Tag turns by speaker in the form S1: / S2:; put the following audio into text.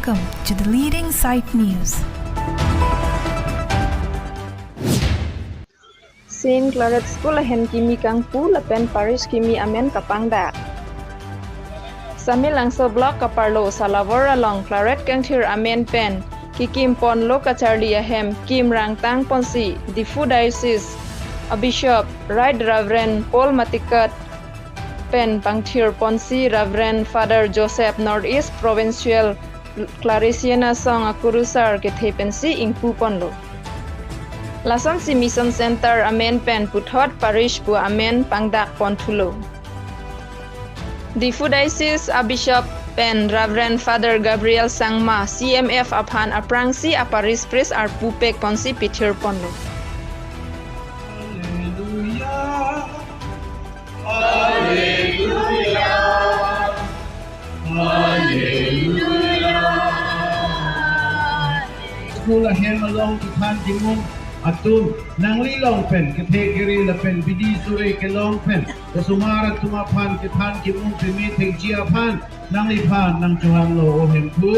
S1: Welcome to the leading site news.
S2: Sin Claret School ahem kimi kangpu lapen Parish kimi amen kepangdak. Sami langso blok kaparlo salawara long Claret kangthir amen pen kikim pon lo kacharli ahem kim rangtang ponsi difu diocese a bishop right reverend Paul Matikat pen pangthir ponsi reverend Father Joseph Northeast provincial Clarisiana song akurusar ke thepensi ingpu ponlo. Lason si mission center amen pen puthot Parish pu amen pangdak pon thulo. Difu diocese a bishop pen reverend Father Gabriel Sangma CMF aphan aprangsi a Parish priest ar pupek ponsi pithir ponlo.
S3: School ahem along to Than Timon atun nangli long pen ke thegiri lapen bidi sure ke long pen ke sumara tuma phan ke Than Timon pe me theg chia phan nangli phan nang chuhan lo ohem pu